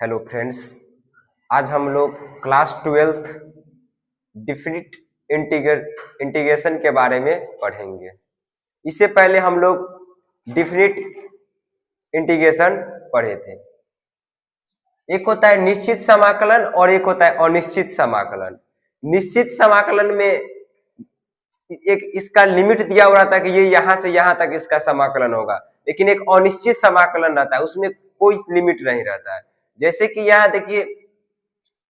Hello friends. आज हम लोग क्लास 12th डिफिनिट इंटीग्रेशन के बारे में पढ़ेंगे। इससे पहले हम लोग डिफिनिट इंटीग्रेशन पढ़े थे। एक होता है निश्चित समाकलन और एक होता है अनिश्चित समाकलन। निश्चित समाकलन में एक इसका लिमिट दिया हुआ रहता है कि ये यहां से यहां तक इसका समाकलन होगा, लेकिन एक अनिश्चित समाकलन रहता है, उसमें कोई लिमिट नहीं रहता है। जैसे कि यहाँ देखिए,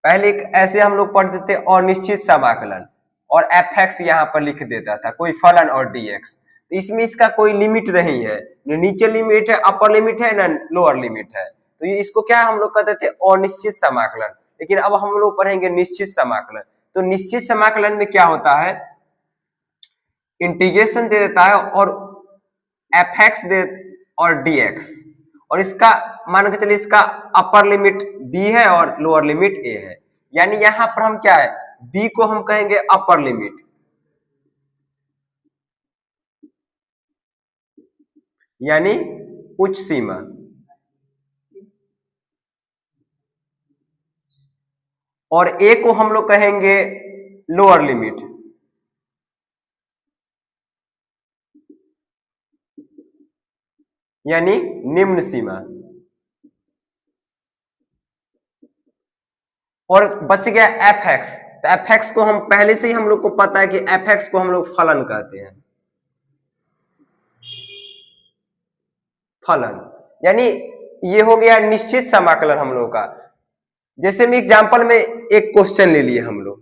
पहले ऐसे हम लोग पढ़ते थे अनिश्चित समाकलन और एफ एक्स यहाँ पर लिख देता था कोई फलन और डी एक्स। तो इसमें इसका कोई लिमिट नहीं है, नीचे लिमिट है, अपर लिमिट है ना लोअर लिमिट है। तो ये इसको क्या हम लोग कहते थे अनिश्चित समाकलन। लेकिन अब हम लोग पढ़ेंगे निश्चित समाकलन। तो निश्चित समाकलन में क्या होता है, इंटीग्रेशन दे देता है और एफ एक्स दे और डी एक्स, और इसका मान के चलिए इसका अपर लिमिट b है और लोअर लिमिट a है। यानी यहां पर हम क्या है, b को हम कहेंगे अपर लिमिट, यानी उच्च सीमा, और a को हम लोग कहेंगे लोअर लिमिट, यानी निम्न सीमा। और बच गया एफ एक्स। तो एफ एक्स को हम पहले से ही हम लोग को पता है कि एफ एक्स को हम लोग फलन कहते हैं, फलन। यानी ये हो गया निश्चित समाकलन हम लोग का। जैसे में एग्जांपल में एक क्वेश्चन ले लिए हम लोग,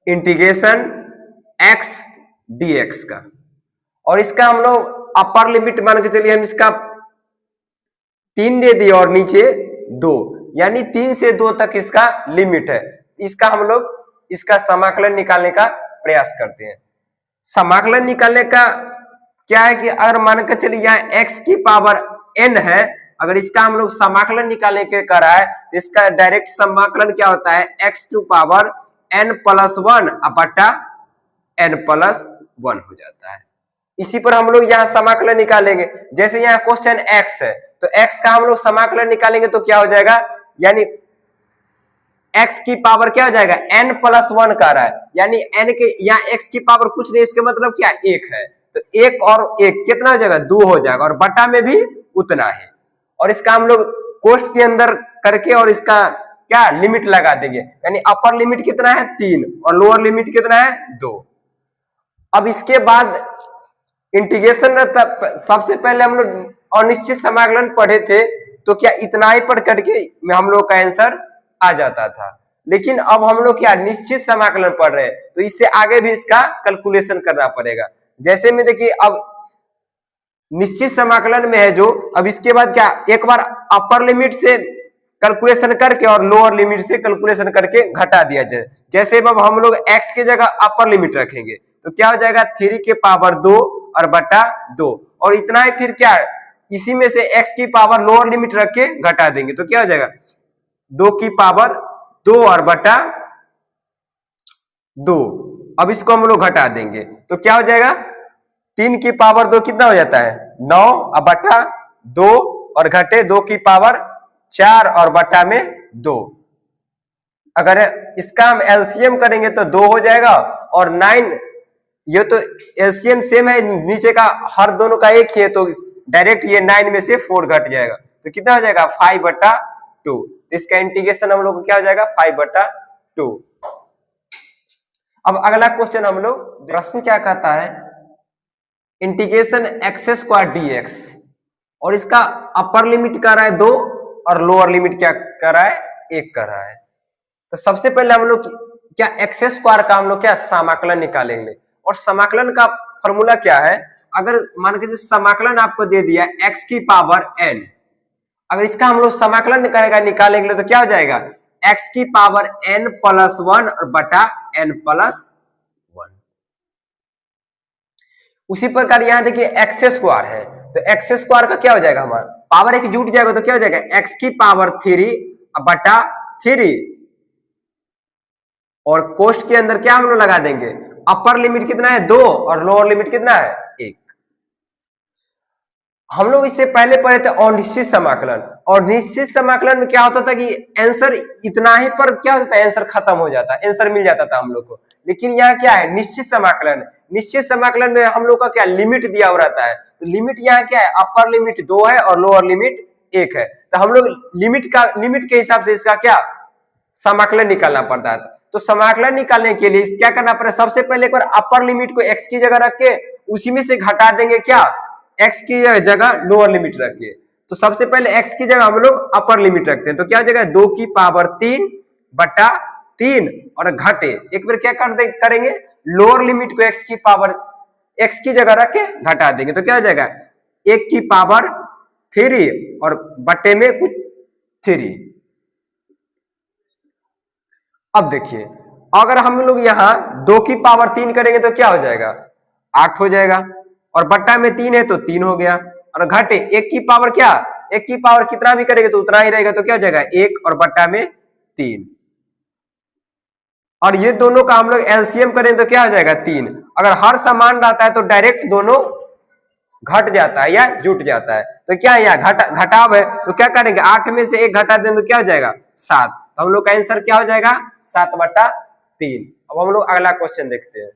इंटीग्रेशन एक्स डीएक्स का, और इसका हम लोग अपर लिमिट मान के चलिए हम इसका 3 दे दिए और नीचे 2, यानी 3 से 2 तक इसका लिमिट है। इसका हम लोग इसका समाकलन निकालने का प्रयास करते हैं। समाकलन निकालने का क्या है कि अगर मान के चलिए यहाँ x की पावर n है, अगर इसका हम लोग समाकलन निकालने के करा है तो इसका डायरेक्ट समाकलन क्या होता है, x to power n plus 1 बटा n प्लस 1 हो जाता है। इसी पर हम लोग यहाँ समाकलन निकालेंगे। जैसे यहाँ क्वेश्चन x है तो x का हम लोग समाकलन निकालेंगे तो क्या हो जाएगा, यानी x की पावर क्या हो जाएगा, n प्लस 1 का रहा है, यानी n के यहाँ x की पावर कुछ नहीं, इसके मतलब क्या 1 है, तो 1 और 1 कितना हो जाएगा, 2 हो जाएगा, और बटा में भी उतना है। और इसका हम लोग कोष्ठ के अंदर करके और इसका क्या लिमिट लगा देंगे, यानी अपर लिमिट कितना है 3 और लोअर लिमिट कितना है 2। अब इसके बाद इंटीग्रेशन में सबसे पहले हम लोग अनिश्चित समाकलन पढ़े थे, तो क्या इतना ही पढ़ करके हम लोग का आंसर आ जाता था। लेकिन अब हम लोग क्या निश्चित समाकलन पढ़ रहे हैं, तो इससे आगे भी इसका कैलकुलेशन करना पड़ेगा। जैसे में देखिए अब निश्चित समाकलन में है जो, अब इसके बाद क्या एक बार अपर लिमिट से कैलकुलेशन करके और लोअर लिमिट से कैलकुलेशन करके घटा दिया जाए। जैसे अब हम लोग x की जगह अपर लिमिट रखेंगे तो क्या हो जाएगा, 3 के पावर 2 और बटा 2, और इतना ही फिर क्या है, इसी में से x की पावर लोअर लिमिट रख के घटा देंगे तो क्या हो जाएगा, 2 की पावर 2 और बटा 2। अब इसको हम लोग घटा देंगे तो क्या हो जाएगा, 3 की पावर 2 कितना हो जाता है 9 और बटा 2, और घटे 2 की पावर 4 और बटा में 2। अगर इसका हम एलसीएम करेंगे तो 2 हो जाएगा, और 9, ये तो एलसीएम सेम है, नीचे का हर दोनों का एक ही है, तो डायरेक्ट ये 9 में से 4 घट जाएगा तो कितना हो जाएगा 5 बटा 2। तो इसका इंटीग्रेशन हम लोग को क्या हो जाएगा 5 बटा 2। अब अगला क्वेश्चन हम लोग, प्रश्न क्या कहता है, इंटीग्रेशन एक्स स्क्वायर डीएक्स, और इसका अपर लिमिट कर रहा है 2 और लोअर लिमिट क्या कर रहा है 1 कर रहा है। तो सबसे पहले हम लोग क्या एक्स स्क्वायर का हम लोग क्या समाकलन निकालेंगे, और समाकलन का फॉर्मूला क्या है, अगर मान के समाकलन आपको दे दिया x की पावर n, अगर इसका हम लोग समाकलन निकालेंगे तो क्या हो जाएगा, x की पावर n प्लस 1 और बटा n प्लस 1। उसी प्रकार यहां देखिए एक्स स्क्वायर है तो एक्स स्क्वायर का क्या हो जाएगा, हमारा पावर एक जुट जाएगा तो क्या हो जाएगा, x की पावर 3 बटा 3, और कोष्ठ के अंदर क्या हम लोग लगा देंगे, अपर लिमिट कितना है 2 और लोअर लिमिट कितना है 1। हम लोग इससे पहले पढ़े थे अनिश्चित समाकलन, और निश्चित समाकलन में क्या होता था कि आंसर इतना ही पर क्या होता है, आंसर खत्म हो जाता है, आंसर मिल जाता था हम लोग को। लेकिन यहाँ क्या है, निश्चित समाकलन। निश्चित समाकलन में हम लोग का क्या लिमिट दिया हुआ रहता है, तो लिमिट यहाँ क्या है, अपर लिमिट 2 है और लोअर लिमिट 1 है। तो हम लोग लिमिट के हिसाब से इसका क्या समाकलन निकालना पड़ता है। तो समाकलन निकालने के लिए क्या करना पड़ेगा, सबसे पहले एक बार अपर लिमिट को x की जगह रख के उसी में से घटा देंगे क्या, x की जगह लोअर लिमिट रख के। तो सबसे पहले x की जगह हम लोग अपर लिमिट रखते हैं, तो क्या हो जाएगा 2 की पावर 3 बटा 3 और घटे एक बार क्या करेंगे, लोअर लिमिट को x की जगह रख के घटा देंगे, तो क्या हो जाएगा 1 की पावर 3 और बटे में कुछ 3। अब देखिए अगर हम लोग यहाँ 2 की पावर 3 करेंगे तो क्या हो जाएगा, 8 हो जाएगा, और बट्टा में 3 है तो 3 हो गया, और घटे 1 की पावर क्या, 1 की पावर कितना भी करेंगे तो उतना ही रहेगा, तो क्या हो जाएगा 1 और बट्टा में 3। और ये दोनों का हम लोग एलसीएम करें तो क्या हो जाएगा 3। अगर हर समान रहता है तो डायरेक्ट दोनों घट जाता है या जुट जाता है, तो क्या यहाँ घटाव है, तो क्या करेंगे 8 में से 1 घटा दें तो क्या हो जाएगा 7। तो हम लोग का आंसर क्या हो जाएगा 7/3। अब हम लोग अगला क्वेश्चन देखते हैं।